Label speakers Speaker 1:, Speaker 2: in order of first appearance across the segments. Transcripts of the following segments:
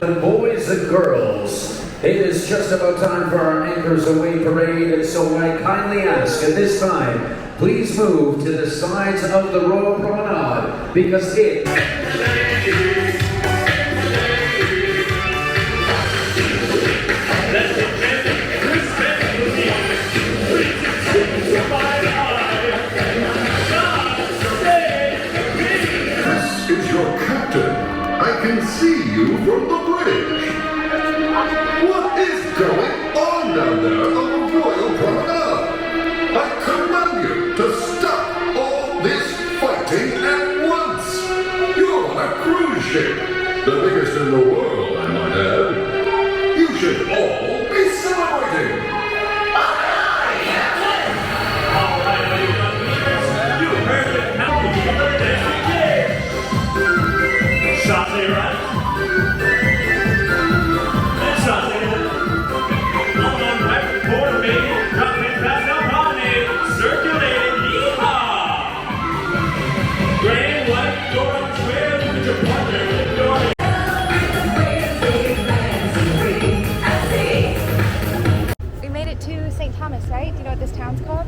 Speaker 1: Boys and girls, it is just about time for our Anchors Away parade, so I kindly ask at this time, please move to the sides of the Royal Promenade, because it...
Speaker 2: This is your captain. I can see you from the bridge. What is going on down there on the Royal Promenade? I command you to stop all this fighting at once. You're on a cruise ship, the biggest in the world, I might add. You should all be celebrating.
Speaker 3: We made it to St. Thomas, right? Do you know what this town's called?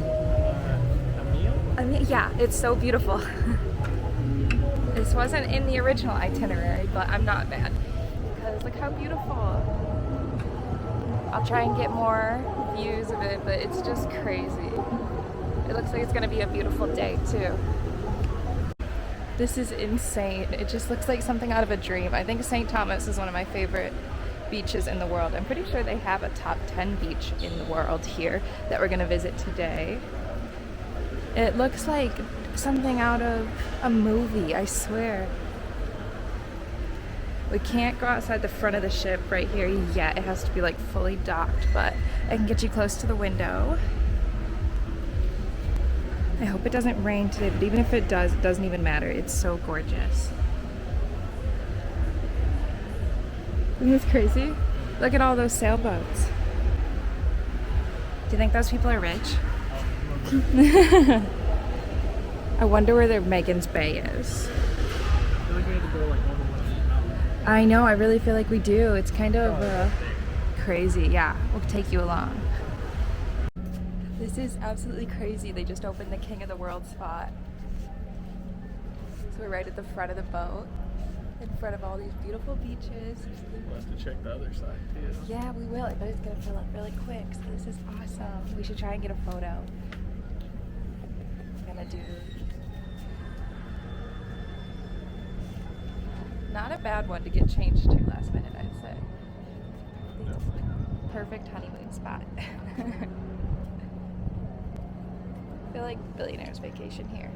Speaker 3: Yeah, it's so beautiful. This wasn't in the original itinerary, but I'm not mad because look how beautiful. I'll try and get more views of it, but it's just crazy. It looks like it's gonna be a beautiful day too. This is insane. It just looks like something out of a dream. I think St. Thomas is one of my favorite beaches in the world. I'm pretty sure they have a top 10 beach in the world here that we're gonna visit today. It looks like something out of a movie, I swear. We can't go outside the front of the ship right here yet. It has to be like fully docked, but I can get you close to the window. I hope it doesn't rain today, but even if it does, it doesn't even matter. It's so gorgeous. Isn't this crazy? Look at all those sailboats. Do you think those people are rich? I wonder where their Magens Bay is. I know, I really feel like we do. It's kind of crazy. Yeah, we'll take you along. This is absolutely crazy. They just opened the King of the World spot. So we're right at the front of the boat, in front of all these beautiful beaches.
Speaker 4: We'll have to check the other side too.
Speaker 3: Yeah, we will. I bet it's gonna fill up really quick. So this is awesome. We should try and get a photo. I'm gonna do not a bad one to get changed to last minute, I'd say. It's a perfect honeymoon spot. I feel like billionaires vacation here.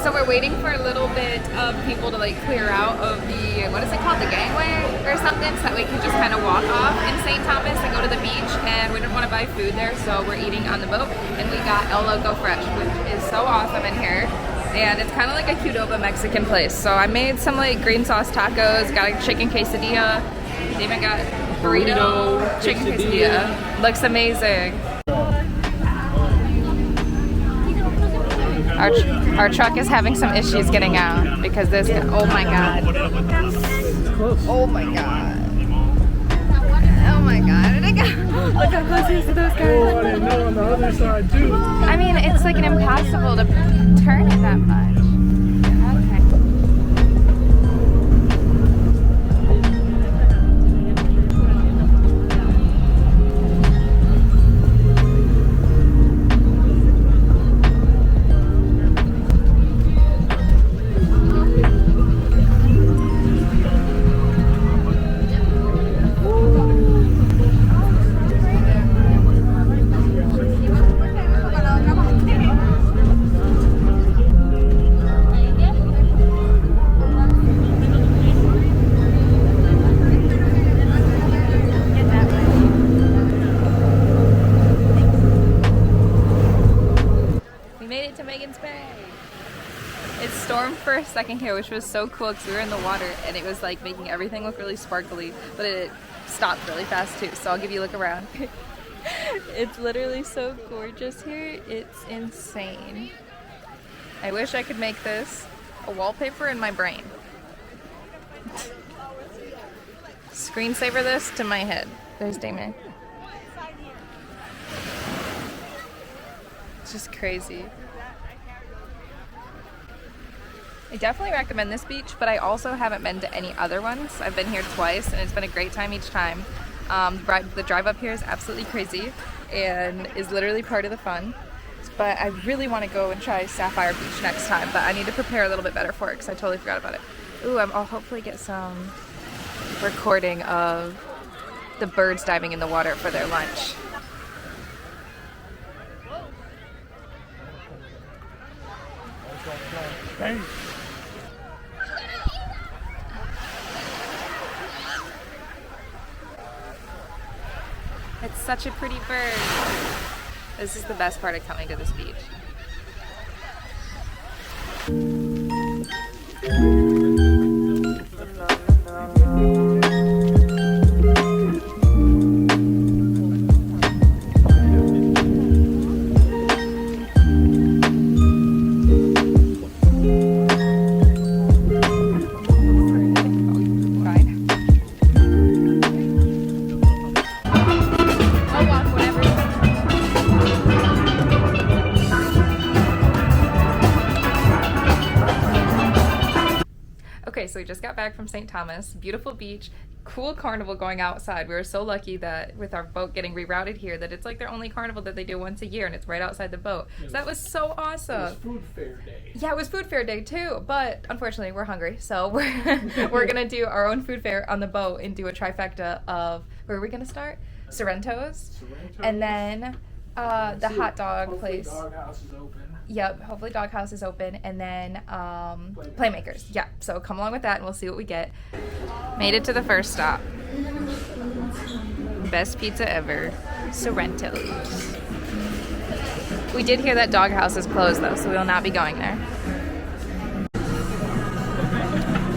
Speaker 3: So we're waiting for a little bit of people to like clear out of the, what is it called, the gangway or something, so that we can just kind of walk off in St. Thomas and go to the beach. And we didn't want to buy food there, so we're eating on the boat. And we got El Loco Fresh, which is so awesome in here. And it's kind of like a Qdoba Mexican place. So I made some like green sauce tacos, got a chicken quesadilla, even got burrito chicken quesadilla. Looks amazing. Our truck is having some issues getting out because there's, oh my god. Oh my god. Oh my god. Look how close he is to those guys.
Speaker 4: Oh, I didn't know on the other side too.
Speaker 3: I mean, it's like an impossible to turn it that much. Magens Bay. It stormed for a second here, which was so cool because we were in the water and it was like making everything look really sparkly, but it stopped really fast too, so I'll give you a look around. It's literally so gorgeous here. It's insane. I wish I could make this a wallpaper in my brain. Screensaver this to my head. There's Damien. It's just crazy. I definitely recommend this beach, but I also haven't been to any other ones. I've been here twice, and it's been a great time each time. The drive up here is absolutely crazy and is literally part of the fun. But I really want to go and try Sapphire Beach next time, but I need to prepare a little bit better for it because I totally forgot about it. Ooh, I'll hopefully get some recording of the birds diving in the water for their lunch.
Speaker 4: Hey.
Speaker 3: It's such a pretty bird. This is the best part of coming to this beach. So we just got back from St. Thomas, beautiful beach, cool carnival going outside. We were so lucky that with our boat getting rerouted here that it's like their only carnival that they do once a year and it's right outside the boat. So that was so awesome.
Speaker 4: It was food fair day.
Speaker 3: Yeah, it was food fair day too, but unfortunately we're hungry, so we're gonna do our own food fair on the boat and do a trifecta of, where are we gonna start? Sorrento's. And then the hot dog place.
Speaker 4: Doghouse is open.
Speaker 3: Yep, hopefully Doghouse is open, and then Playmakers. Yeah, so come along with that and we'll see what we get. Made it to the first stop. Best pizza ever, Sorrento's. We did hear that Doghouse is closed though, so we will not be going there.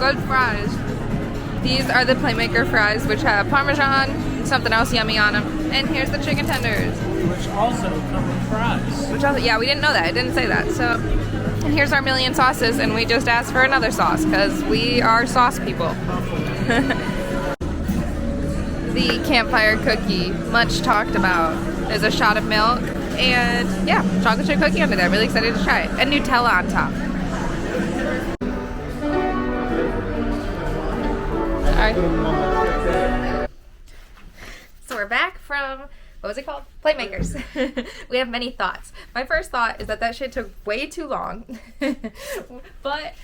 Speaker 3: Good fries. These are the Playmaker fries, which have Parmesan and something else yummy on them. And here's the chicken tenders.
Speaker 4: Which also come with fries.
Speaker 3: Which also, yeah, we didn't know that. It didn't say that. So, and here's our million sauces, and we just asked for another sauce because we are sauce people. The campfire cookie, much talked about. There's a shot of milk, and yeah, chocolate chip cookie under there. Really excited to try it. And Nutella on top. Alright. So we're back from, what was it called? Playmakers. We have many thoughts. My first thought is that shit took way too long. But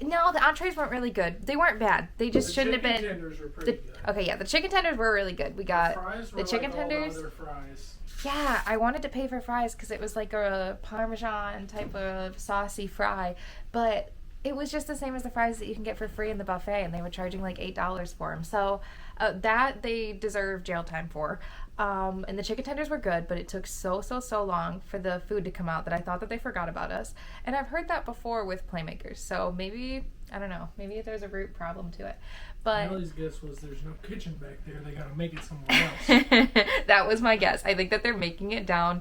Speaker 3: no, the entrees weren't really good. They weren't bad. They just shouldn't have been.
Speaker 4: The chicken tenders were pretty good.
Speaker 3: Okay, yeah, the chicken tenders were really good. We got the chicken tenders.
Speaker 4: All the other fries.
Speaker 3: Yeah, I wanted to pay for fries because it was like a Parmesan type of saucy fry, but it was just the same as the fries that you can get for free in the buffet, and they were charging like $8 for them. So that they deserve jail time for. And the chicken tenders were good, but it took so long for the food to come out that I thought that they forgot about us. And I've heard that before with Playmakers, so maybe, I don't know, maybe there's a root problem to it. But
Speaker 4: Nelly's guess was there's no kitchen back there. They gotta make it somewhere else.
Speaker 3: That was my guess. I think that they're making it down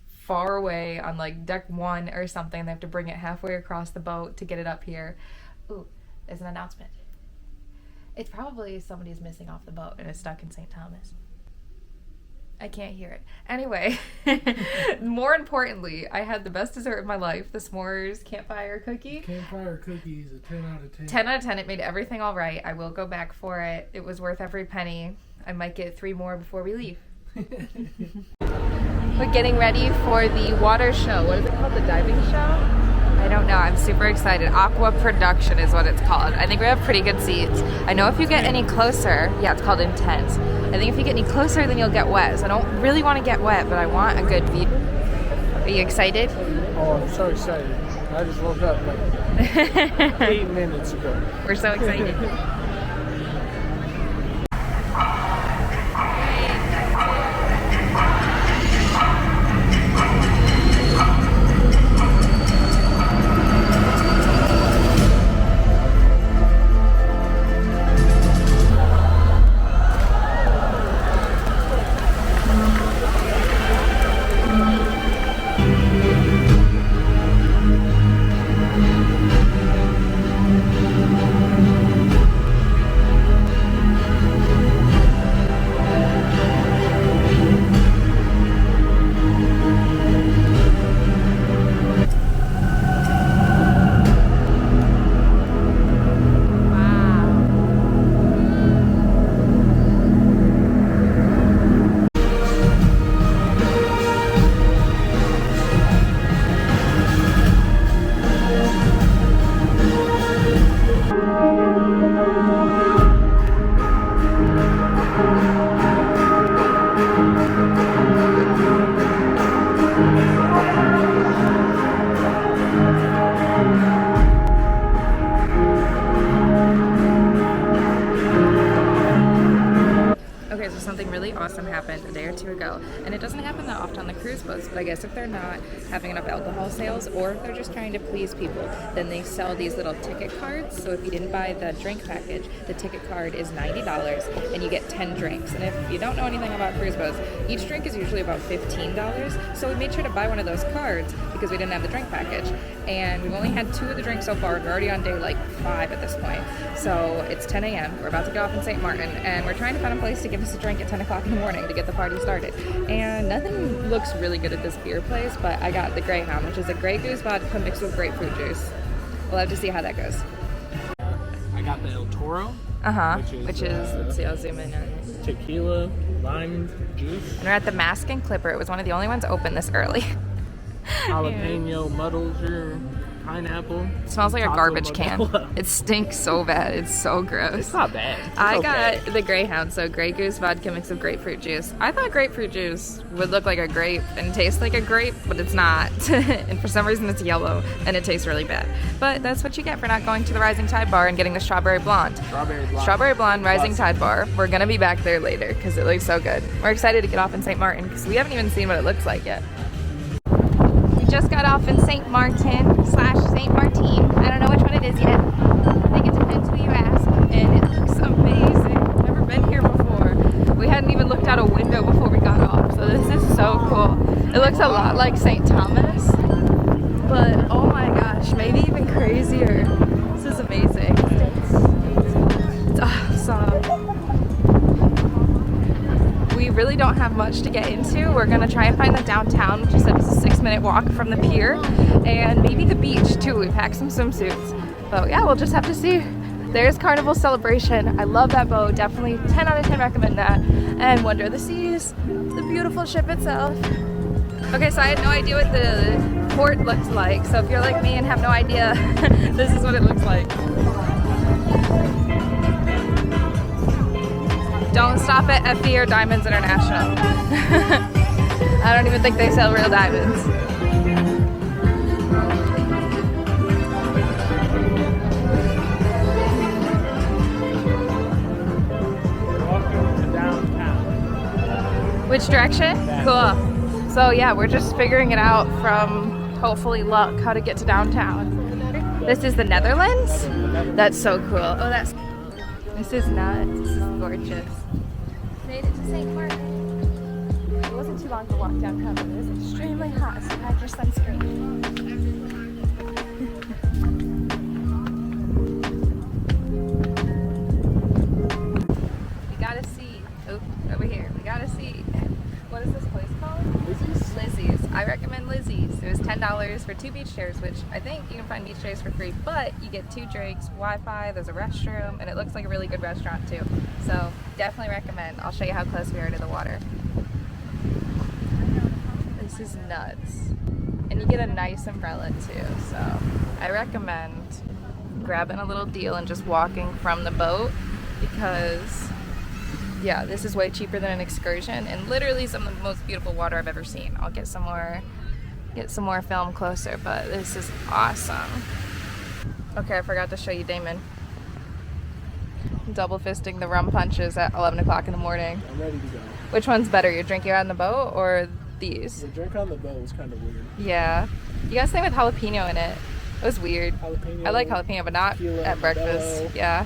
Speaker 3: far away on like deck 1 or something. They have to bring it halfway across the boat to get it up here. Ooh, there's an announcement. It's probably somebody's missing off the boat and is stuck in St. Thomas. I can't hear it. Anyway, more importantly, I had the best dessert of my life, the s'mores campfire cookie.
Speaker 4: Campfire cookie is a 10 out of 10.
Speaker 3: 10 out of 10. It made everything all right. I will go back for it. It was worth every penny. I might get 3 more before we leave. We're getting ready for the water show. What is it called? The diving show? I don't know. I'm super excited. Aqua Production is what it's called. I think we have pretty good seats. I know if you get any closer, yeah, it's called Intense. I think if you get any closer, then you'll get wet. So I don't really want to get wet, but I want a good view. Are you excited?
Speaker 4: Oh, I'm so excited. I just woke up like 8 minutes ago.
Speaker 3: We're so excited. to ago. And it doesn't happen that often on the cruise boats, but I guess if they're not having enough alcohol sales, or if they're just trying to please people, then they sell these little ticket cards. So if you didn't buy the drink package, the ticket card is $90 and you get 10 drinks. And if you don't know anything about cruise boats, each drink is usually about $15. So we made sure to buy one of those cards because we didn't have the drink package. And we've only had 2 of the drinks so far. We're already on day like 5 at this point. So it's 10 a.m. We're about to get off in St. Maarten, and we're trying to find a place to give us a drink at 10 o'clock in the morning to get the party started. And nothing looks really good at this beer place, but I got the Greyhound, which is a Grey Goose vodka mixed with grapefruit juice. We'll have to see how that goes.
Speaker 4: I got the El Toro.
Speaker 3: Which is let's see, I'll zoom in on it.
Speaker 4: Tequila, lime juice.
Speaker 3: And we're at the Mask and Clipper. It was one of the only ones open this early.
Speaker 4: Jalapeno, muddler, pineapple.
Speaker 3: It smells like a garbage can. It stinks so bad. It's so gross.
Speaker 4: It's not bad.
Speaker 3: I got the Greyhound, so Grey Goose vodka mixed with grapefruit juice. I thought grapefruit juice would look like a grape and taste like a grape, but it's not. And for some reason it's yellow and it tastes really bad. But that's what you get for not going to the Rising Tide bar and getting the Strawberry Blonde. Strawberry Blonde Rising Tide bar. We're gonna be back there later because it looks so good. We're excited to get off in St. Maarten because we haven't even seen what it looks like yet. Just got off in St. Maarten / St. Martin. I don't know which one it is yet. I think it depends who you ask. And it looks amazing. I've never been here before. We hadn't even looked out a window before we got off. So this is so cool. It looks a lot like St. Thomas. But oh my gosh, maybe even crazier. This is amazing. It's awesome. We really don't have much to get into. We're gonna try and find the downtown, which is a 6-minute walk from the pier, and maybe the beach too. We packed some swimsuits, but yeah, we'll just have to see. There's Carnival Celebration. I love that boat. Definitely 10 out of 10 recommend that. And Wonder of the Seas, the beautiful ship itself. Okay, so I had no idea what the port looks like. So if you're like me and have no idea, this is what it looks like. Don't stop at FE or Diamonds International. I don't even think they sell real diamonds.
Speaker 4: Welcome to downtown.
Speaker 3: Which direction? Cool. So yeah, we're just figuring it out from hopefully luck how to get to downtown. This is the Netherlands? That's so cool. Oh, this is nuts. This is gorgeous. Made it to St. Maarten. It wasn't too long to walk downtown, but it was extremely hot, so pack your sunscreen. We gotta see. Oh, over here. We gotta see. What is this place called? Lizzys. I recommend Lizzys. It was $10 for 2 beach chairs, which I think you can find beach chairs for free, but you get 2 drinks, Wi-Fi, there's a restroom, and it looks like a really good restaurant too. So definitely recommend. I'll show you how close we are to the water. This is nuts. And you get a nice umbrella too, so I recommend grabbing a little deal and just walking from the boat because yeah, this is way cheaper than an excursion and literally some of the most beautiful water I've ever seen. I'll get some more film closer, but this is awesome. Okay, I forgot to show you Damon. Double fisting the rum punches at 11 o'clock in the morning.
Speaker 4: I'm ready to go.
Speaker 3: Which one's better, your drink you're on the boat or these?
Speaker 4: The drink on the boat was kind of weird.
Speaker 3: Yeah. You got something with jalapeno in it. It was weird.
Speaker 4: Jalapeno.
Speaker 3: I like jalapeno, but not
Speaker 4: tequila,
Speaker 3: at breakfast.
Speaker 4: Modelo.
Speaker 3: Yeah.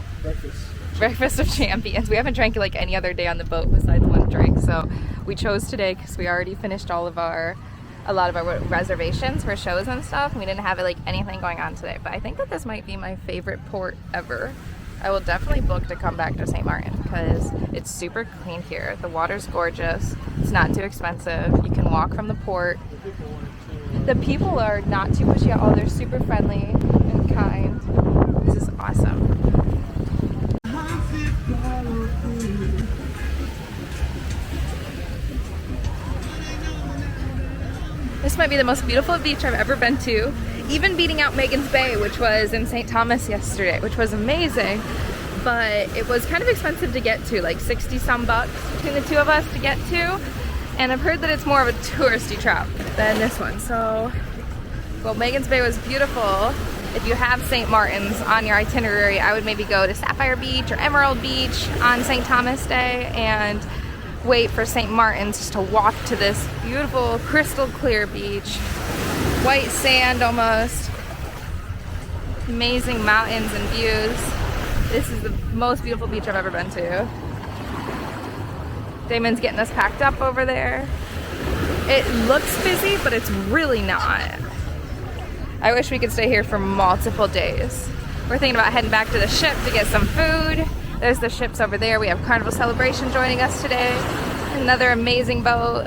Speaker 4: Breakfast
Speaker 3: of champions. We haven't drank it like any other day on the boat besides one drink, so we chose today because we already finished a lot of our reservations for shows and stuff. We didn't have like anything going on today, but I think that this might be my favorite port ever. I will definitely book to come back to St. Maarten because it's super clean here. The water's gorgeous. It's not too expensive. You can walk from the port. The people are not too pushy at all. They're super friendly and kind. This is awesome. This might be the most beautiful beach I've ever been to, even beating out Magens Bay, which was in St. Thomas yesterday, which was amazing, but it was kind of expensive to get to, like 60 some bucks between the 2 of us to get to, and I've heard that it's more of a touristy trap than this one. So, well, Magens Bay was beautiful. If you have St. Maarten's on your itinerary, I would maybe go to Sapphire Beach or Emerald Beach on St. Thomas Day, and wait for St. Maarten's just to walk to this beautiful crystal clear beach. White sand almost. Amazing mountains and views. This is the most beautiful beach I've ever been to. Damon's getting us packed up over there. It looks busy, but it's really not. I wish we could stay here for multiple days. We're thinking about heading back to the ship to get some food. There's the ships over there. We have Carnival Celebration joining us today. Another amazing boat.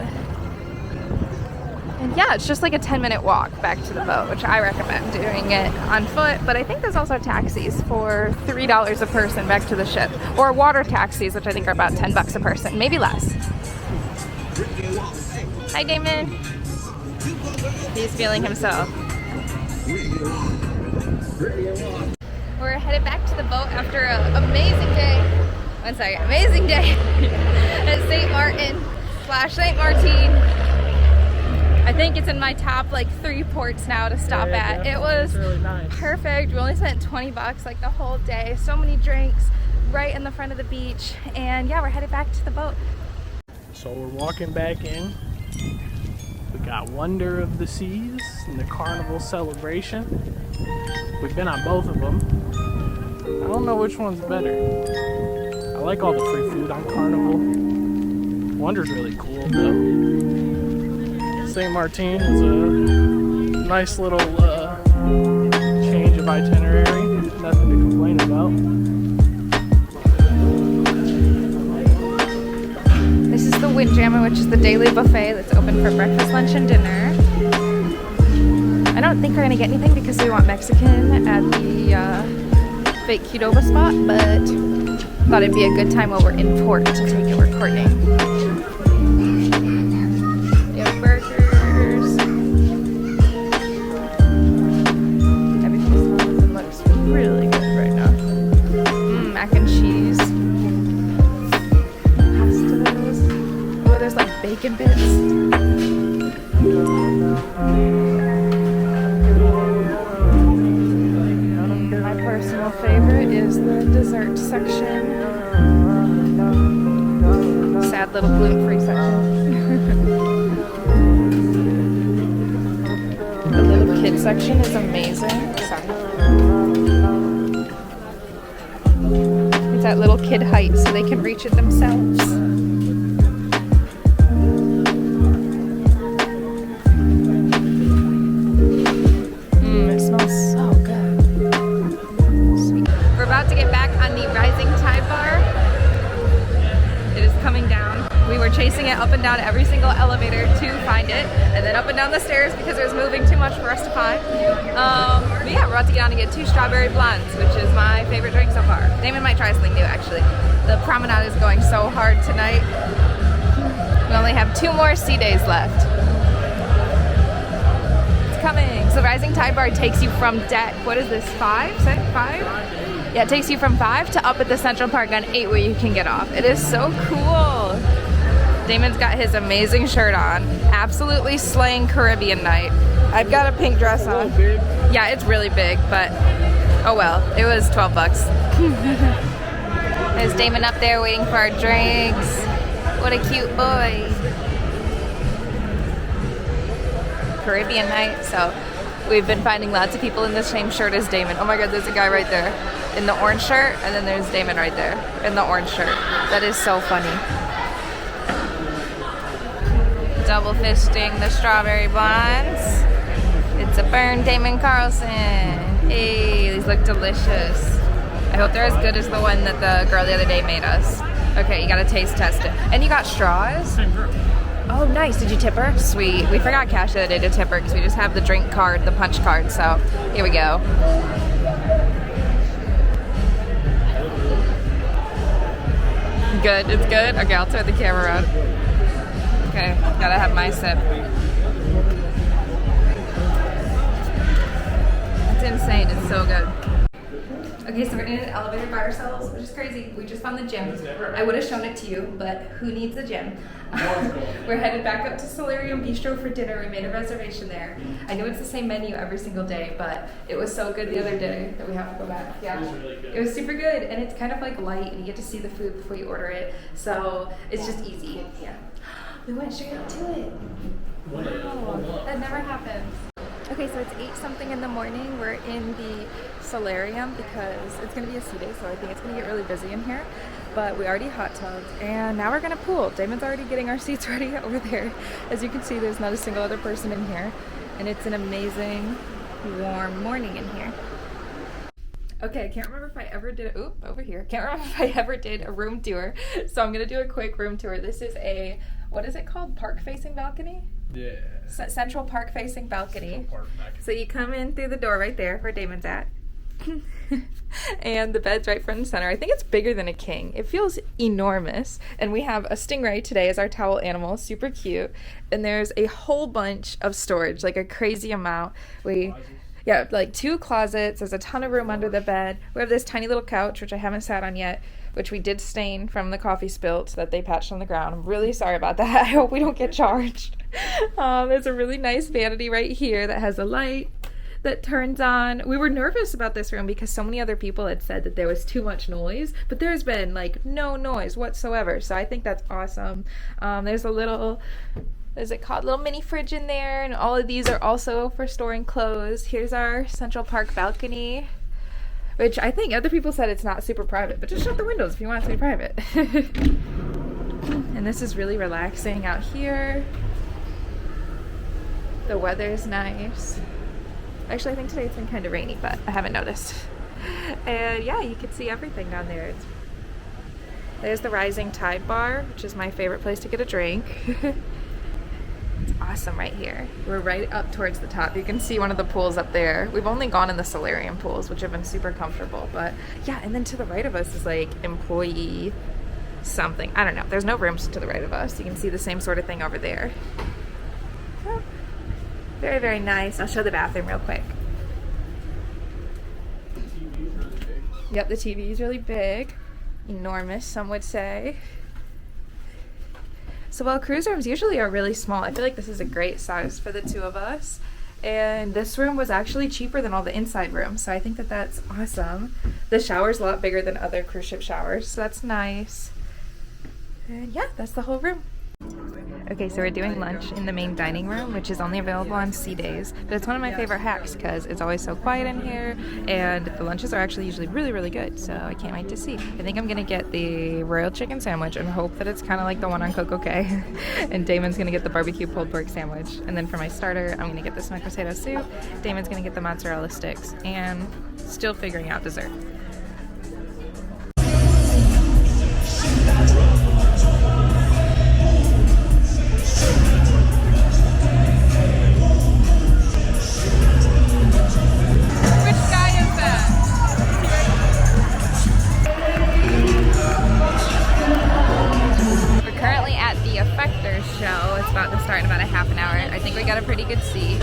Speaker 3: And yeah, it's just like a 10-minute walk back to the boat, which I recommend doing it on foot. But I think there's also taxis for $3 a person back to the ship. Or water taxis, which I think are about 10 bucks a person, maybe less. Hi, Damon. He's feeling himself. We're headed back to the boat after an amazing day. One second, amazing day at St. Maarten/St. Maarten. I think it's in my top like 3 ports now to stop at. It was really nice. Perfect. We only spent 20 bucks like the whole day. So many drinks right in the front of the beach. And yeah, we're headed back to the boat.
Speaker 4: So we're walking back in. We got Wonder of the Seas and the Carnival Celebration. We've been on both of them. I don't know which one's better. I like all the free food on Carnival. Wonder's really cool though. St. Maarten is a nice little change of itinerary. Nothing to complain about.
Speaker 3: This is the Windjammer, which is the daily buffet that's open for breakfast, lunch, and dinner. I don't think we're gonna get anything because we want Mexican at the fake Qdoba spot, but thought it'd be a good time while we're in port to take a recording. We have burgers. Everything smells and looks really good right now. Mac and cheese. Pastas. Oh, there's like bacon bits. My personal favorite is the dessert section. Sad little gluten-free section. The little kid section is amazing. It's at little kid height so they can reach it themselves. It smells so good. Sweet. We're about to get back on the rising tide bar. It is coming down. We were chasing it up and down every single elevator to find it, and then up and down the stairs because it was moving too much for us to find. But yeah, we're about to get on and get 2 strawberry blondes, which is my favorite drink so far. Damon might try something new actually. The promenade is going so hard tonight. We only have 2 more sea days left. It's coming. So rising tide bar takes you from deck, what is this, 5? 6? 5? Yeah, it takes you from 5 to up at the Central Park on 8 where you can get off. It is so cool. Damon's got his amazing shirt on. Absolutely slaying Caribbean night. I've got a pink dress on. Yeah, it's really big, but oh well. It was 12 bucks. There's Damon up there waiting for our drinks. What a cute boy. Caribbean night, so we've been finding lots of people in the same shirt as Damon. Oh my god, there's a guy right there in the orange shirt, and then there's Damon right there in the orange shirt. That is so funny. Double fisting the strawberry blondes. It's a burn Damon Carlson. Hey, these look delicious. I hope they're as good as the one that the girl the other day made us. Okay, you gotta taste test it. And you got straws? Oh, nice. Did you tip her? Sweet. We forgot cash the other day to tip her because we just have the drink card, the punch card. So here we go. Good. It's good? Okay, I'll turn the camera around. Okay, gotta have my sip. It's insane. It's so good. Okay, so we're in an elevator by ourselves, which is crazy. We just found the gym. I would have shown it to you, but who needs a gym? We're headed back up to Solarium Bistro for dinner. We made a reservation there. I know it's the same menu every single day, but it was so good the other day that we have to go back. Yeah, it was really good. It was super good, and it's kind of like light, and you get to see the food before you order it, so it's just easy. Yeah, we went straight up to it. Wow, that never happens. Okay, so it's 8 something in the morning. We're in the Solarium because it's going to be a sea day, so I think it's going to get really busy in here. But we already hot tubbed, and now we're going to pool. Damon's already getting our seats ready over there. As you can see, there's not a single other person in here, and it's an amazing warm morning in here. Okay, I can't remember if I ever did over here. Can't remember if I ever did a room tour, so I'm going to do a quick room tour. This is a, what is it called? Park-facing balcony?
Speaker 4: Yeah.
Speaker 3: Central park-facing balcony.
Speaker 4: Central park balcony.
Speaker 3: So you come in through the door right there where Damon's at. And the bed's right front and center. I think it's bigger than a king. It feels enormous. And we have a stingray today as our towel animal. Super cute. And there's a whole bunch of storage, like a crazy amount. Yeah, like 2 closets. There's a ton of room under the bed. We have this tiny little couch, which I haven't sat on yet, which we did stain from the coffee spilt that they patched on the ground. I'm really sorry about that. I hope we don't get charged. There's a really nice vanity right here that has a light that turns on. We were nervous about this room because so many other people had said that there was too much noise, but there's been like no noise whatsoever. So I think that's awesome. There's a little, is it called, little mini fridge in there, and all of these are also for storing clothes. Here's our Central Park balcony, which I think other people said it's not super private, but just shut the windows if you want it to be private. And this is really relaxing out here. The weather's nice. Actually, I think today it's been kind of rainy, but I haven't noticed. And yeah, you can see everything down there. There's the Rising Tide bar, which is my favorite place to get a drink. It's awesome right here. We're right up towards the top. You can see one of the pools up there. We've only gone in the Solarium pools, which have been super comfortable, but yeah, and then to the right of us is like employee something. I don't know. There's no rooms to the right of us. You can see the same sort of thing over there. Oh, very, very nice. I'll show the bathroom real quick. Yep, the TV is really big. Enormous, some would say. So while cruise rooms usually are really small, I feel like this is a great size for the 2 of us. And this room was actually cheaper than all the inside rooms, so I think that that's awesome. The shower's a lot bigger than other cruise ship showers, so that's nice. And yeah, that's the whole room. Okay, so we're doing lunch in the main dining room, which is only available on sea days, but it's one of my favorite hacks because it's always so quiet in here, and the lunches are actually usually really, really good, so I can't wait to see. I think I'm gonna get the royal chicken sandwich and hope that it's kind of like the one on Coco Cay. And Damon's gonna get the barbecue pulled pork sandwich, and then for my starter, I'm gonna get the smoked potato soup. Damon's gonna get the mozzarella sticks, and still figuring out dessert. Show. It's about to start in about a half an hour. I think we got a pretty good seat.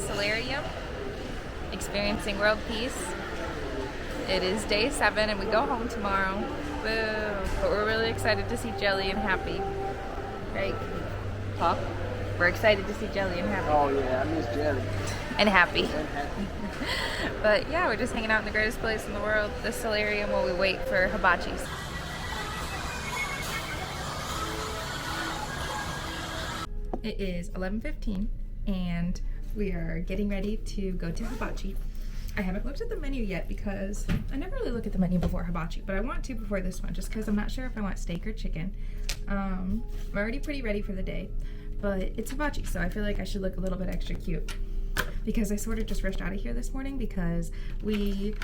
Speaker 3: Solarium, experiencing world peace. It is day 7 and we go home tomorrow. Boo. But we're really excited to see Jelly and Happy. Right? Talk. We're excited to see Jelly and happy.
Speaker 4: Oh yeah, I miss Jelly.
Speaker 3: And happy.
Speaker 4: And happy.
Speaker 3: But yeah, we're just hanging out in the greatest place in the world, the Solarium, while we wait for hibachis. It is 11:15 and we are getting ready to go to hibachi. I haven't looked at the menu yet because I never really look at the menu before hibachi, but I want to before this one just because I'm not sure if I want steak or chicken. I'm already pretty ready for the day, but it's hibachi, so I feel like I should look a little bit extra cute because I sort of just rushed out of here this morning because we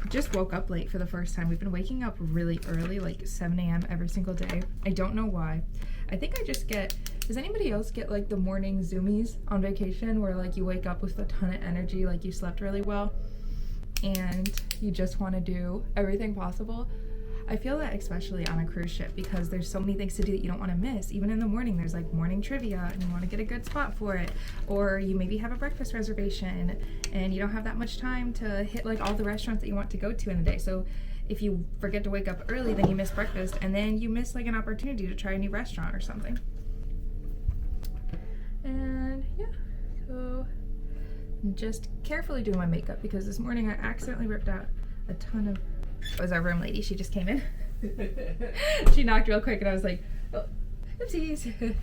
Speaker 3: just woke up late for the first time. We've been waking up really early, like 7 a.m. every single day. I don't know why. I think I just get, does anybody else get like the morning zoomies on vacation where like you wake up with a ton of energy, like you slept really well and you just want to do everything possible? I feel that especially on a cruise ship because there's so many things to do that you don't want to miss. Even in the morning, there's like morning trivia and you want to get a good spot for it. Or you maybe have a breakfast reservation and you don't have that much time to hit like all the restaurants that you want to go to in a day. So if you forget to wake up early, then you miss breakfast and then you miss like an opportunity to try a new restaurant or something. And yeah, so I'm just carefully doing my makeup because this morning I accidentally ripped out a ton of, it was our room lady, she just came in. She knocked real quick and I was like, oh, oopsies.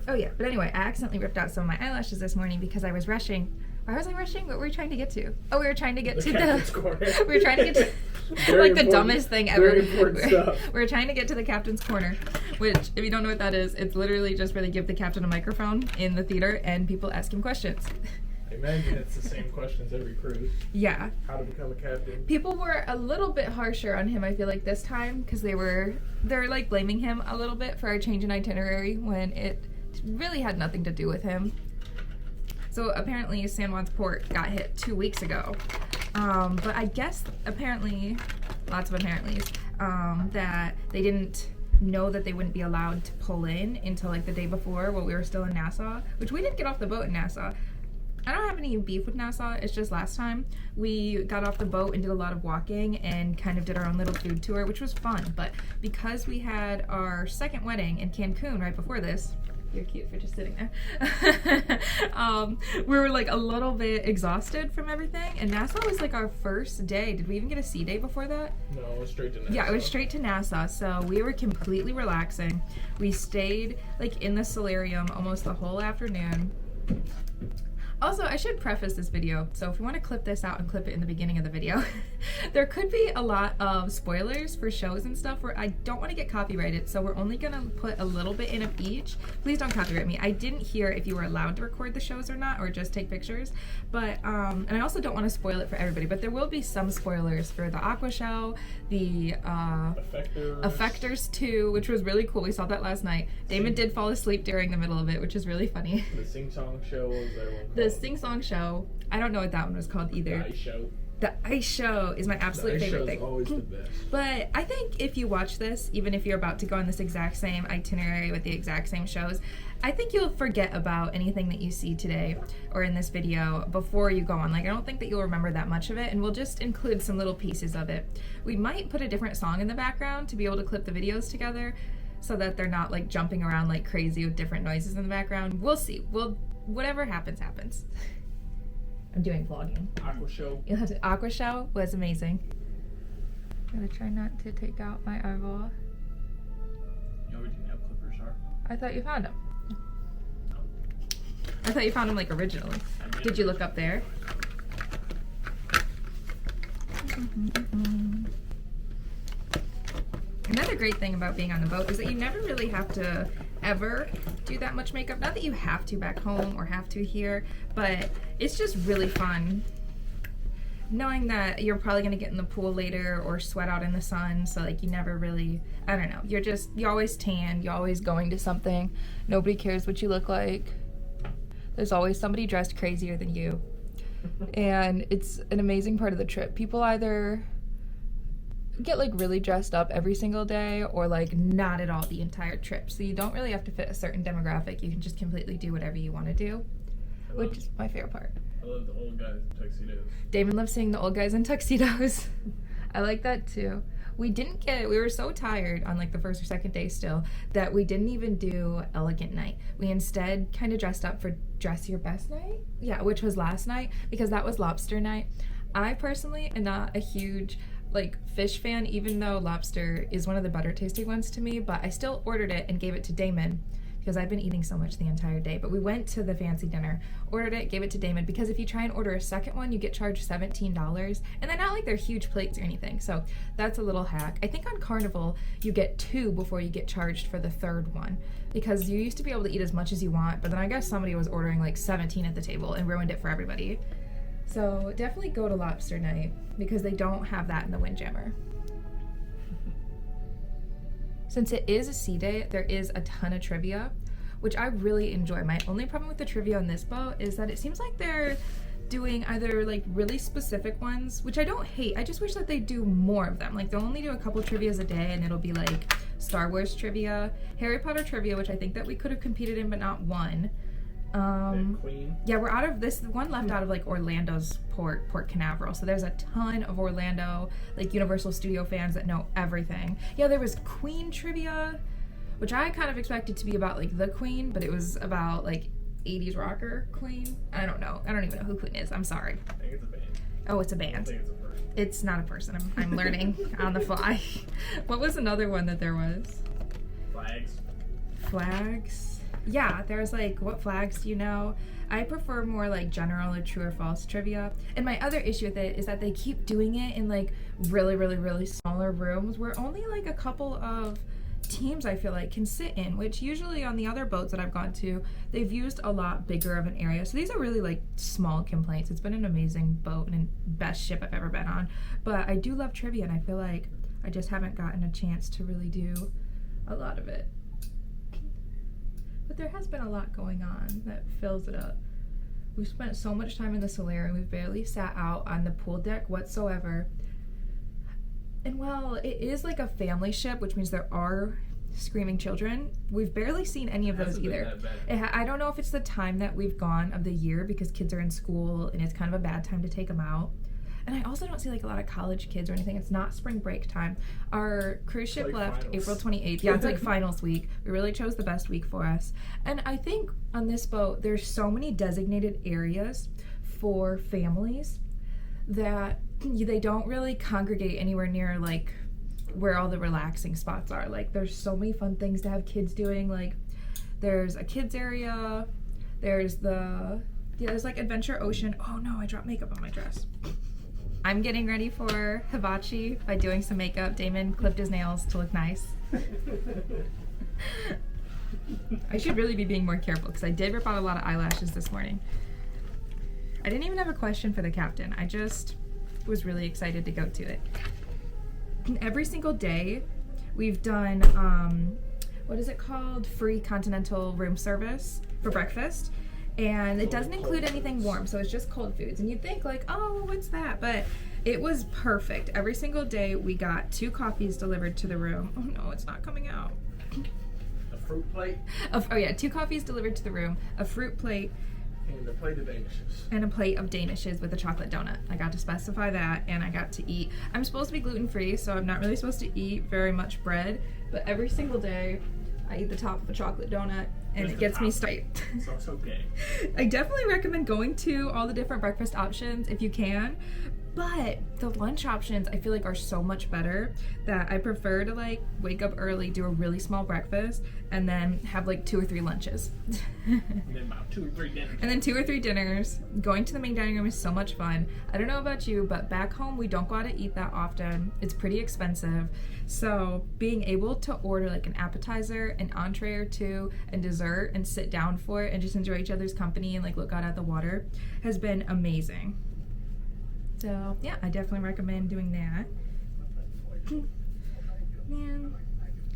Speaker 3: Oh yeah, but anyway, I accidentally ripped out some of my eyelashes this morning because I was rushing. Why was I rushing? What were we trying to get to? Oh, we were trying to get to the, we were trying to get to like the dumbest thing ever.
Speaker 4: Very important stuff.
Speaker 3: We were trying to get to the captain's corner, which if you don't know what that is, it's literally just where they give the captain a microphone in the theater and people ask him questions.
Speaker 4: I imagine it's the same questions every cruise.
Speaker 3: Yeah.
Speaker 4: How to become a captain.
Speaker 3: People were a little bit harsher on him, I feel like, this time, because they're like blaming him a little bit for our change in itinerary when it really had nothing to do with him. So apparently San Juan's port got hit 2 weeks ago. But I guess apparently, lots of apparentlys, that they didn't know that they wouldn't be allowed to pull in until like the day before while we were still in Nassau, which we didn't get off the boat in Nassau. I don't have any beef with Nassau, it's just last time we got off the boat and did a lot of walking and kind of did our own little food tour, which was fun. But because we had our second wedding in Cancun right before this, you're cute for just sitting there, we were like a little bit exhausted from everything, and Nassau was like our first day. Did we even get a sea day before that?
Speaker 4: No, it was straight to Nassau.
Speaker 3: Yeah, it was straight to Nassau, so we were completely relaxing. We stayed like in the Solarium almost the whole afternoon. Also, I should preface this video, so if you want to clip this out and clip it in the beginning of the video, there could be a lot of spoilers for shows and stuff where I don't want to get copyrighted, so we're only going to put a little bit in of each. Please don't copyright me. I didn't hear if you were allowed to record the shows or not, or just take pictures, but, and I also don't want to spoil it for everybody, but there will be some spoilers for the Aqua show, the Effectors 2, which was really cool. We saw that last night. Damon did fall asleep during the middle of it, which is really funny.
Speaker 4: The sing-song show, what was that one called?
Speaker 3: The sing-song show. I don't know what that one was called either.
Speaker 4: The ice show.
Speaker 3: The ice show is my absolute favorite thing.
Speaker 4: The ice show is always the best.
Speaker 3: But I think if you watch this, even if you're about to go on this exact same itinerary with the exact same shows, I think you'll forget about anything that you see today or in this video before you go on. Like, I don't think that you'll remember that much of it, and we'll just include some little pieces of it. We might put a different song in the background to be able to clip the videos together so that they're not like jumping around like crazy with different noises in the background. We'll see. Whatever happens, happens. I'm doing vlogging.
Speaker 4: Aqua show.
Speaker 3: Aqua show was amazing. I'm gonna try not to take out my eyeball.
Speaker 4: You know where your nail clippers are?
Speaker 3: I thought you found them.
Speaker 4: No.
Speaker 3: I thought you found them like originally. Did you look up there? Another great thing about being on the boat is that you never really have to ever do that much makeup. Not that you have to back home or have to here, but it's just really fun knowing that you're probably gonna get in the pool later or sweat out in the sun, so like you never really, I don't know, you always tan, you're always going to something, nobody cares what you look like, there's always somebody dressed crazier than you, and it's an amazing part of the trip. People either get like really dressed up every single day or like not at all the entire trip, so you don't really have to fit a certain demographic. You can just completely do whatever you want to do, which is my favorite part.
Speaker 4: I love the old guys in tuxedos.
Speaker 3: Damon loves seeing the old guys in tuxedos. I like that too. we were so tired on like the first or second day still that we didn't even do elegant night. We instead kind of dressed up for dress your best night, yeah, which was last night, because that was lobster night. I personally am not a huge like fish fan, even though lobster is one of the better tasting ones to me, but I still ordered it and gave it to Damon because I've been eating so much the entire day. But we went to the fancy dinner, ordered it, gave it to Damon, because if you try and order a second one, you get charged $17, and they're not like they're huge plates or anything, so that's a little hack. I think on Carnival you get 2 before you get charged for the third one, because you used to be able to eat as much as you want, but then I guess somebody was ordering like 17 at the table and ruined it for everybody. So definitely go to lobster night, because they don't have that in the Windjammer. Since it is a sea day, there is a ton of trivia, which I really enjoy. My only problem with the trivia on this boat is that it seems like they're doing either like really specific ones, which I don't hate. I just wish that they do more of them. Like they'll only do a couple trivias a day, and it'll be like Star Wars trivia, Harry Potter trivia, which I think that we could have competed in but not won.
Speaker 4: Queen.
Speaker 3: Yeah, we're out of this one left out of like Orlando's Port Canaveral. So there's a ton of Orlando, like Universal Studio fans that know everything. Yeah, there was Queen trivia, which I kind of expected to be about like the Queen, but it was about like 80s rocker Queen. I don't know. I don't even know who Queen is. I'm sorry.
Speaker 4: I think it's a band.
Speaker 3: Oh, it's a
Speaker 4: I
Speaker 3: band.
Speaker 4: think it's a person.
Speaker 3: It's not a person. I'm learning on the fly. What was another one that there was? Flags. Yeah, there's like, what flags do you know? I prefer more like general or true or false trivia. And my other issue with it is that they keep doing it in like really, really, really smaller rooms where only like a couple of teams I feel like can sit in, which usually on the other boats that I've gone to, they've used a lot bigger of an area. So these are really like small complaints. It's been an amazing boat and best ship I've ever been on. But I do love trivia, and I feel like I just haven't gotten a chance to really do a lot of it. But there has been a lot going on that fills it up. We've spent so much time in the Solarium, we've barely sat out on the pool deck whatsoever. And while it is like a family ship, which means there are screaming children, we've barely seen any of those either. I don't know if it's the time that we've gone of the year, because kids are in school and it's kind of a bad time to take them out. And I also don't see like a lot of college kids or anything. It's not spring break time. Our cruise ship left finals. April 28th. Yeah, it's like finals week. We really chose the best week for us. And I think on this boat, there's so many designated areas for families that they don't really congregate anywhere near like where all the relaxing spots are. Like there's so many fun things to have kids doing. Like there's a kids area. There's like Adventure Ocean. Oh no, I dropped makeup on my dress. I'm getting ready for hibachi by doing some makeup. Damon clipped his nails to look nice. I should really be being more careful, because I did rip out a lot of eyelashes this morning. I didn't even have a question for the captain. I just was really excited to go to it. And every single day we've done, what is it called? Free continental room service for breakfast. And it doesn't include anything warm, so it's just cold foods. And you'd think like, oh, what's that? But it was perfect. Every single day we got 2 coffees delivered to the room. Oh no, it's not coming out.
Speaker 4: A fruit plate.
Speaker 3: Oh yeah, 2 coffees delivered to the room, a fruit plate,
Speaker 4: And a plate of Danishes.
Speaker 3: and a plate of Danishes with a chocolate donut. I got to specify that, and I got to eat. I'm supposed to be gluten-free, so I'm not really supposed to eat very much bread, but every single day I eat the top of a chocolate donut, and it gets me straight.
Speaker 4: So it's okay.
Speaker 3: I definitely recommend going to all the different breakfast options if you can, but the lunch options I feel like are so much better that I prefer to like wake up early, do a really small breakfast, and then have like 2 or 3 lunches.
Speaker 4: And then about 2 or 3 dinners.
Speaker 3: And then 2 or 3 dinners. Going to the main dining room is so much fun. I don't know about you, but back home we don't go out to eat that often. It's pretty expensive. So being able to order like an appetizer, an entree or 2, and dessert, and sit down for it and just enjoy each other's company and like look out at the water has been amazing. So yeah, I definitely recommend doing that. Man,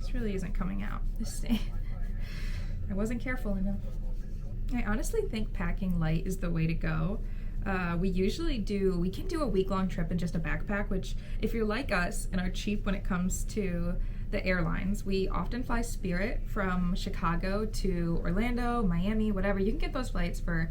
Speaker 3: this really isn't coming out. I wasn't careful enough. I honestly think packing light is the way to go. We can do a week-long trip in just a backpack, which if you're like us and are cheap when it comes to the airlines, we often fly Spirit from Chicago to Orlando, Miami, whatever. You can get those flights for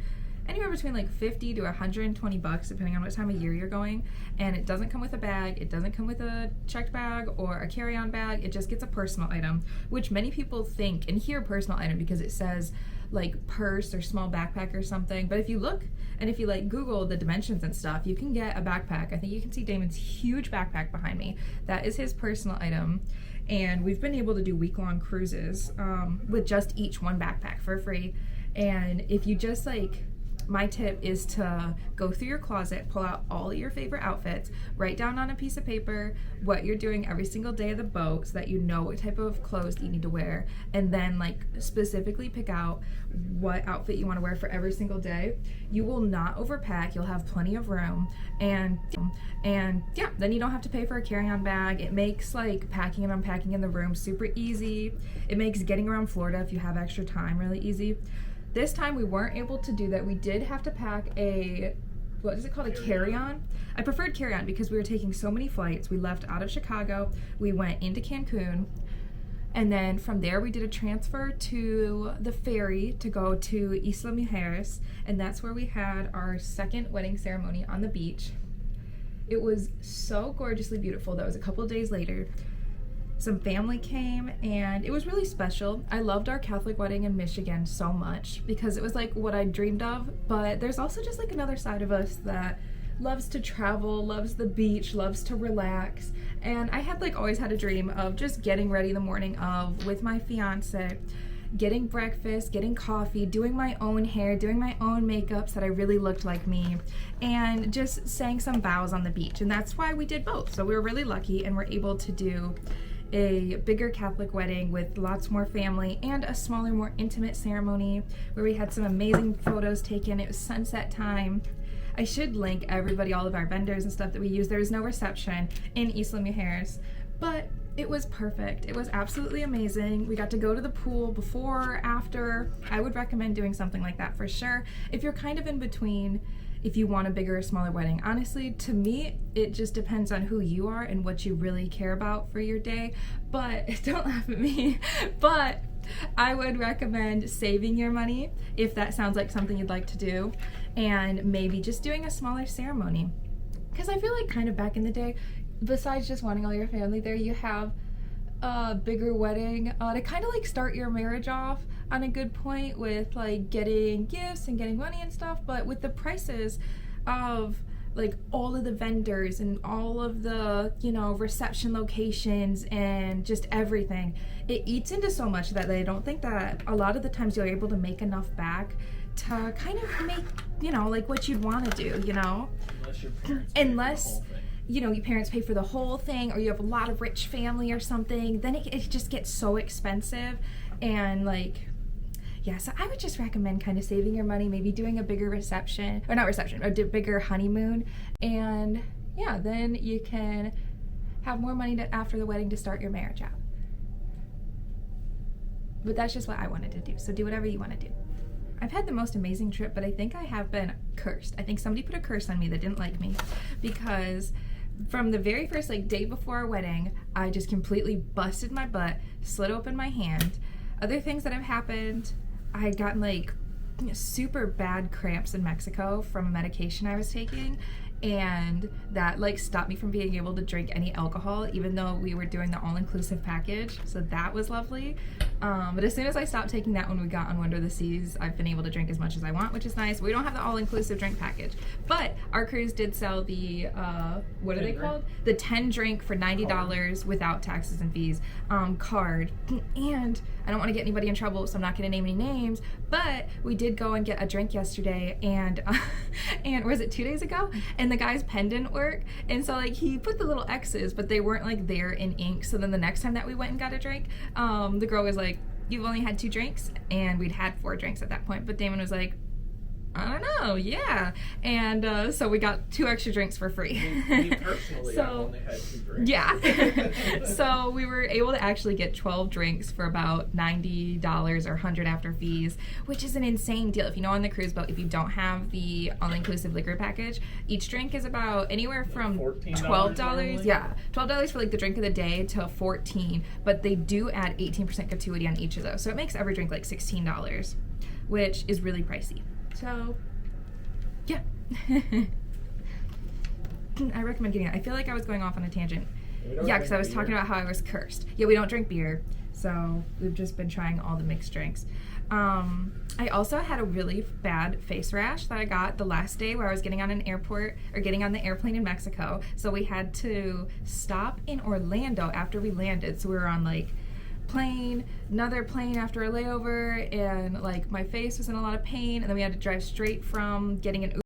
Speaker 3: anywhere between like 50 to 120 bucks depending on what time of year you're going, and it doesn't come with a bag, it doesn't come with a checked bag or a carry-on bag, it just gets a personal item, which many people think and hear personal item because it says like purse or small backpack or something. But if you look and if you like Google the dimensions and stuff, you can get a backpack. I think you can see Damon's huge backpack behind me. That is his personal item. And we've been able to do week-long cruises with just each one backpack for free. And if you just like, my tip is to go through your closet, pull out all your favorite outfits, write down on a piece of paper what you're doing every single day of the boat so that you know what type of clothes you need to wear, and then like specifically pick out what outfit you want to wear for every single day. You will not overpack, you'll have plenty of room, and yeah, then you don't have to pay for a carry-on bag. It makes like packing and unpacking in the room super easy. It makes getting around Florida if you have extra time really easy. This time we weren't able to do that. We did have to pack a, what is it called, a carry-on? I preferred carry-on because we were taking so many flights. We left out of Chicago, we went into Cancun, and then from there we did a transfer to the ferry to go to Isla Mujeres, and that's where we had our second wedding ceremony on the beach. It was so gorgeously beautiful. That was a couple of days later. Some family came and it was really special. I loved our Catholic wedding in Michigan so much because it was like what I dreamed of, but there's also just like another side of us that loves to travel, loves the beach, loves to relax. And I had like always had a dream of just getting ready the morning of with my fiance, getting breakfast, getting coffee, doing my own hair, doing my own makeup so that I really looked like me, and just saying some vows on the beach. And that's why we did both. So we were really lucky and we're able to do a bigger Catholic wedding with lots more family and a smaller, more intimate ceremony where we had some amazing photos taken. It was sunset time. I should link everybody, all of our vendors and stuff that we use. There was no reception in Isla Mujeres, but it was perfect. It was absolutely amazing. We got to go to the pool before, after. I would recommend doing something like that for sure. If you're kind of in between, if you want a bigger or smaller wedding. Honestly, to me, it just depends on who you are and what you really care about for your day. But don't laugh at me. But I would recommend saving your money if that sounds like something you'd like to do, and maybe just doing a smaller ceremony. Because I feel like kind of back in the day, besides just wanting all your family there, you have a bigger wedding to kind of like start your marriage off on a good point with like getting gifts and getting money and stuff. But with the prices of like all of the vendors and all of the, you know, reception locations and just everything, it eats into so much that I don't think that a lot of the times you're able to make enough back to kind of make, you know, like what you'd want to do, you know,
Speaker 4: Unless your parents
Speaker 3: unless you know, your parents pay for the whole thing, or you have a lot of rich family or something, then it just gets so expensive. And like, yeah, so I would just recommend kind of saving your money, maybe doing a bigger reception, or not reception, a bigger honeymoon. And yeah, then you can have more money after the wedding to start your marriage out. But that's just what I wanted to do. So do whatever you want to do. I've had the most amazing trip, but I think I have been cursed. I think somebody put a curse on me that didn't like me, because from the very first like day before our wedding, I just completely busted my butt, slit open my hand. Other things that have happened, I had gotten like super bad cramps in Mexico from a medication I was taking, and that like stopped me from being able to drink any alcohol even though we were doing the all-inclusive package, so that was lovely. But as soon as I stopped taking that when we got on Wonder of the Seas, I've been able to drink as much as I want, which is nice. We don't have the all-inclusive drink package, but our cruise did sell the what are they called? The 10 drink for $90 without taxes and fees card. And I don't want to get anybody in trouble, so I'm not going to name any names, but we did go and get a drink yesterday, and and was it 2 days ago? And the guy's pen didn't work, and so like he put the little X's, but they weren't like there in ink. So then the next time that we went and got a drink, the girl was like, "You've only had 2 drinks," and we'd had 4 drinks at that point. But Damon was like, "I don't know, yeah." And so we got 2 extra drinks for free.
Speaker 4: Me personally, I've only had 2 drinks.
Speaker 3: Yeah. So we were able to actually get 12 drinks for about $90 or $100 after fees, which is an insane deal. If you know, on the cruise boat, if you don't have the all-inclusive liquor package, each drink is about anywhere from $12.
Speaker 4: Normally?
Speaker 3: Yeah, $12 for like the drink of the day to $14, but they do add 18% gratuity on each of those. So it makes every drink like $16, which is really pricey. So
Speaker 5: Yeah. I recommend getting it. I feel like I was going off on a tangent. Yeah, because I was talking about how I was cursed. Yeah, we don't drink beer, so we've just been trying all the mixed drinks. I also had a really bad face rash that I got the last day where I was getting on an airport, or getting on the airplane in Mexico. So we had to stop in Orlando after we landed. So we were on like another plane after a layover, and like my face was in a lot of pain, and then we had to drive straight from getting an Uber